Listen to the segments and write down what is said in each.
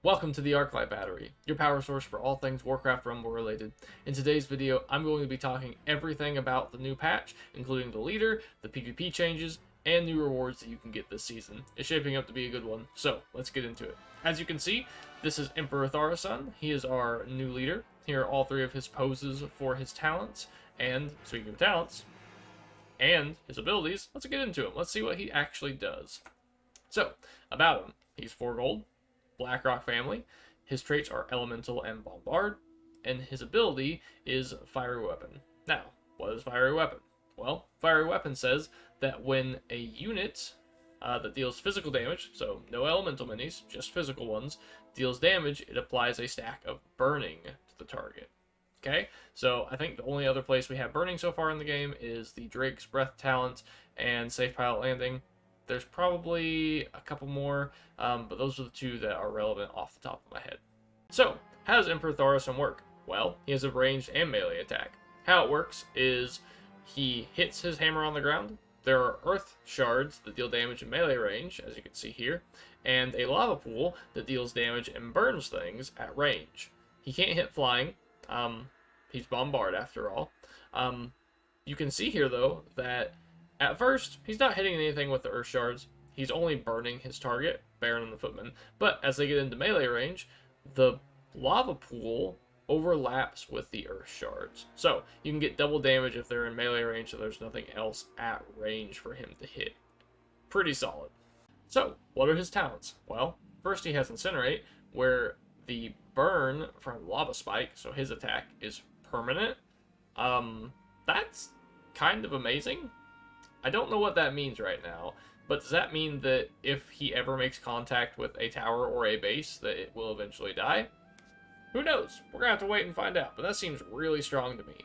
Welcome to the Arclight Battery, your power source for all things Warcraft Rumble related. In today's video, I'm going to be talking everything about the new patch, including the leader, the PvP changes, and new rewards that you can get this season. It's shaping up to be a good one, so let's get into it. As you can see, this is Emperor Thaurissan. He is our new leader. Here are all three of his poses for his talents, and speaking of talents, and his abilities, let's get into him. Let's see what he actually does. So, about him, he's 4 gold. Blackrock family. His traits are Elemental and Bombard, and his ability is Fiery Weapon. Now, what is Fiery Weapon? Well, Fiery Weapon says that when a unit that deals physical damage, so no elemental minis, just physical ones, deals damage, it applies a stack of burning to the target. Okay, so I think the only other place we have burning so far in the game is the Drake's Breath talent and Safe Pilot Landing. There's probably a couple more, but those are the two that are relevant off the top of my head. So, how does Emperor Thaurissan work? Well, he has a ranged and melee attack. How it works is he hits his hammer on the ground. There are earth shards that deal damage in melee range, as you can see here, and a lava pool that deals damage and burns things at range. He can't hit flying. He's Bombard after all. You can see here, though, that at first, he's not hitting anything with the earth shards. He's only burning his target, Baron and the Footman. But as they get into melee range, the lava pool overlaps with the earth shards. So, you can get double damage if they're in melee range, so there's nothing else at range for him to hit. Pretty solid. So, what are his talents? Well, first he has Incinerate, where the burn from Lava Spike, so his attack, is permanent. That's kind of amazing. I don't know what that means right now, but does that mean that if he ever makes contact with a tower or a base, that it will eventually die? Who knows? We're going to have to wait and find out, but that seems really strong to me.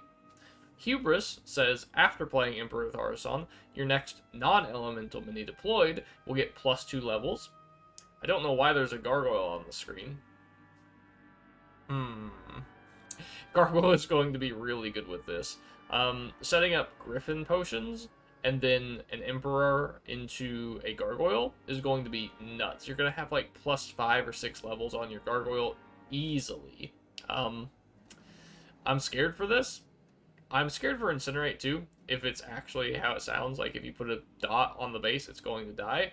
Hubris says, after playing Emperor Thaurissan, your next non-elemental mini deployed will get +2 levels. I don't know why there's a gargoyle on the screen. Gargoyle is going to be really good with this. Setting up Griffin potions and then an Emperor into a Gargoyle is going to be nuts. You're going to have like +5 or 6 levels on your Gargoyle easily. I'm scared for this. I'm scared for Incinerate too, if it's actually how it sounds, like if you put a dot on the base, it's going to die.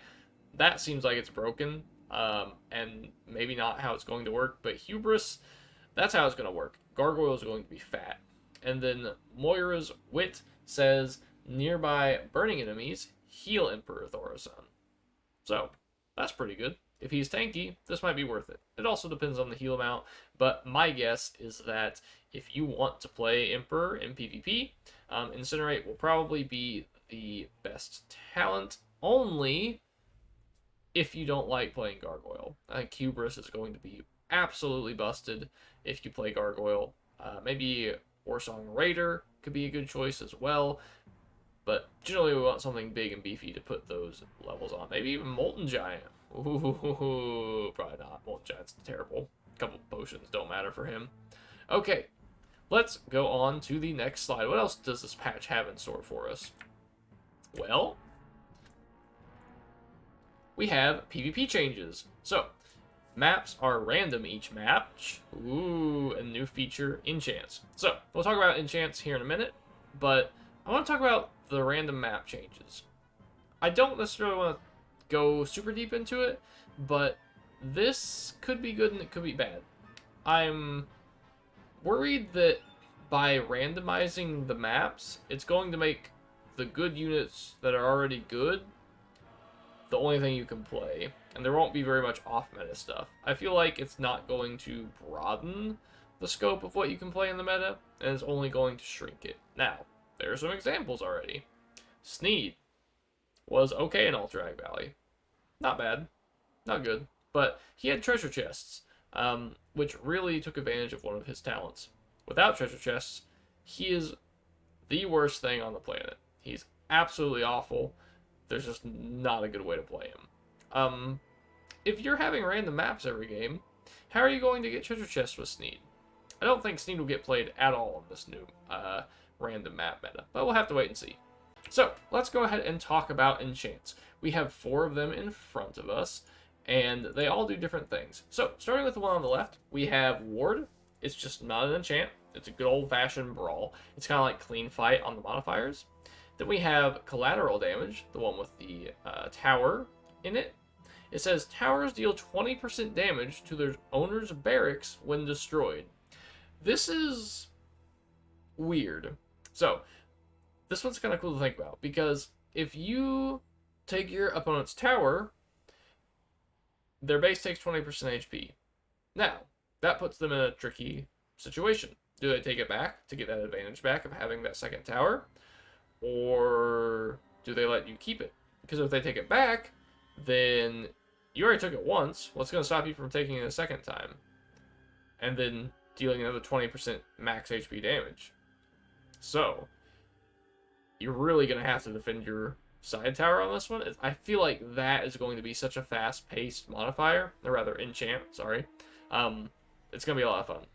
That seems like it's broken, and maybe not how it's going to work, but Hubris, that's how it's going to work. Gargoyle is going to be fat. And then Moira's Wit says, nearby burning enemies heal Emperor Thaurissan. So, that's pretty good. If he's tanky, this might be worth it. It also depends on the heal amount, but my guess is that if you want to play Emperor in PvP, Incinerate will probably be the best talent, only if you don't like playing Gargoyle. I think Hubris is going to be absolutely busted if you play Gargoyle. Maybe Warsong Raider could be a good choice as well. But generally we want something big and beefy to put those levels on. Maybe even Molten Giant. Ooh, probably not. Molten Giant's terrible. A couple potions don't matter for him. Okay, let's go on to the next slide. What else does this patch have in store for us? Well, we have PvP changes. So, maps are random each match. Ooh, a new feature, Enchants. So, we'll talk about Enchants here in a minute, but I want to talk about the random map changes. I don't necessarily want to go super deep into it, but this could be good and it could be bad. I'm worried that by randomizing the maps, it's going to make the good units that are already good the only thing you can play, and there won't be very much off-meta stuff. I feel like it's not going to broaden the scope of what you can play in the meta, and it's only going to shrink it. Now, there are some examples already. Sneed was okay in Alterac Valley. Not bad. Not good. But he had treasure chests, which really took advantage of one of his talents. Without treasure chests, he is the worst thing on the planet. He's absolutely awful. There's just not a good way to play him. If you're having random maps every game, how are you going to get treasure chests with Sneed? I don't think Sneed will get played at all in this new random map meta, but we'll have to wait and see. So, let's go ahead and talk about Enchants. We have 4 of them in front of us, and they all do different things. So, starting with the one on the left, we have Ward. It's just not an enchant. It's a good old-fashioned brawl. It's kind of like Clean Fight on the modifiers. Then we have Collateral Damage, the one with the tower in it. It says, towers deal 20% damage to their owner's barracks when destroyed. This is weird. So, this one's kind of cool to think about, because if you take your opponent's tower, their base takes 20% HP. Now, that puts them in a tricky situation. Do they take it back to get that advantage back of having that second tower? Or do they let you keep it? Because if they take it back, then you already took it once. What's going to stop you from taking it a second time? And then dealing another 20% max HP damage. So, you're really going to have to defend your side tower on this one. I feel like that is going to be such a fast-paced modifier, or rather enchant, sorry. It's going to be a lot of fun.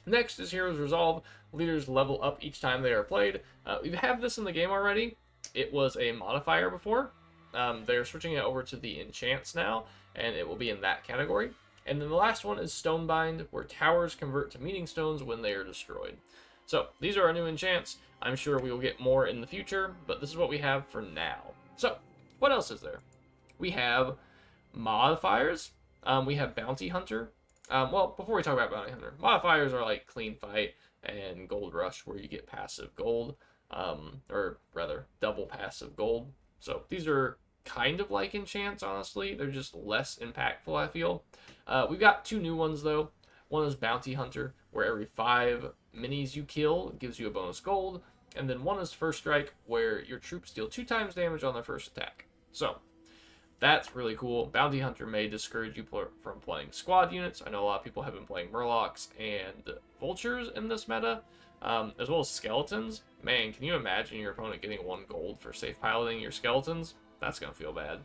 Next is Heroes Resolve. Leaders level up each time they are played. We have this in the game already. It was a modifier before. They're switching it over to the Enchants now, and it will be in that category. And then the last one is Stonebind, where towers convert to meaning stones when they are destroyed. So, these are our new enchants. I'm sure we will get more in the future, but this is what we have for now. So, what else is there? We have modifiers. We have Bounty Hunter. Well, before we talk about Bounty Hunter, modifiers are like Clean Fight and Gold Rush, where you get passive gold, or rather, double passive gold. So, these are kind of like enchants, honestly. They're just less impactful, I feel. We've got two new ones, though. One is Bounty Hunter, where every 5 minis you kill gives you a bonus gold. And then one is First Strike, where your troops deal 2 times damage on their first attack. So, that's really cool. Bounty Hunter may discourage you from playing squad units. I know a lot of people have been playing Murlocs and Vultures in this meta, as well as Skeletons. Man, can you imagine your opponent getting 1 gold for safe piloting your Skeletons? That's going to feel bad.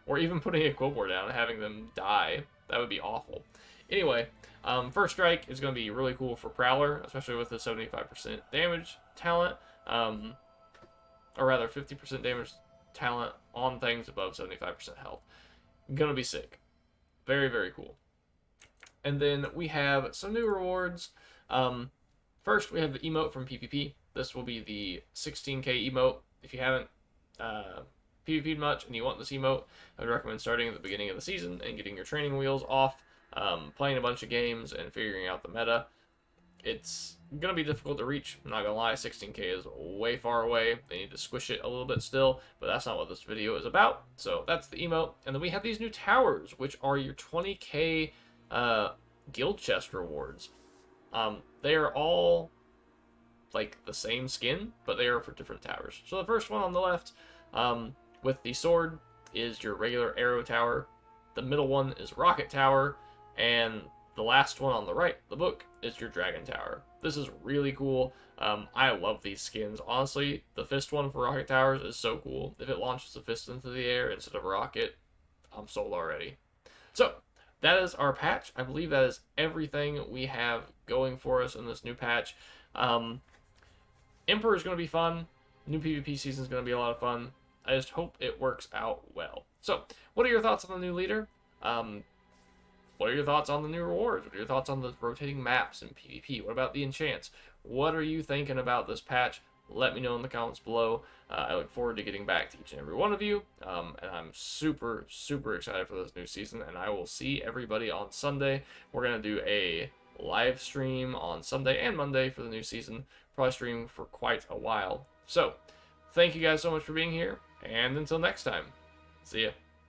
Or even putting a Quill Bore down and having them die. That would be awful. Anyway, First Strike is going to be really cool for Prowler, especially with the 75% damage talent. Or rather, 50% damage talent on things above 75% health. Gonna be sick. Very, very cool. And then we have some new rewards. First, we have the emote from PvP. This will be the 16k emote. If you haven't PvP'd much and you want this emote, I would recommend starting at the beginning of the season and getting your training wheels off, playing a bunch of games and figuring out the meta. It's going to be difficult to reach, I'm not going to lie. 16k is way far away. They need to squish it a little bit still, but that's not what this video is about. So that's the emote. And then we have these new towers, which are your 20k guild chest rewards. They are all like the same skin, but they are for different towers. So the first one on the left, with the sword, is your regular arrow tower. The middle one is rocket tower, and the last one on the right, the book, is your dragon tower. This is really cool. I love these skins. Honestly, the fist one for rocket towers is so cool. If it launches a fist into the air instead of a rocket, I'm sold already. So, that is our patch. I believe that is everything we have going for us in this new patch. Emperor is going to be fun. New PvP season is going to be a lot of fun. I just hope it works out well. So, what are your thoughts on the new leader? What are your thoughts on the new rewards? What are your thoughts on the rotating maps in PvP? What about the enchants? What are you thinking about this patch? Let me know in the comments below. I look forward to getting back to each and every one of you. And I'm super, super excited for this new season. And I will see everybody on Sunday. We're going to do a live stream on Sunday and Monday for the new season. Probably stream for quite a while. So, thank you guys so much for being here. And until next time, see ya.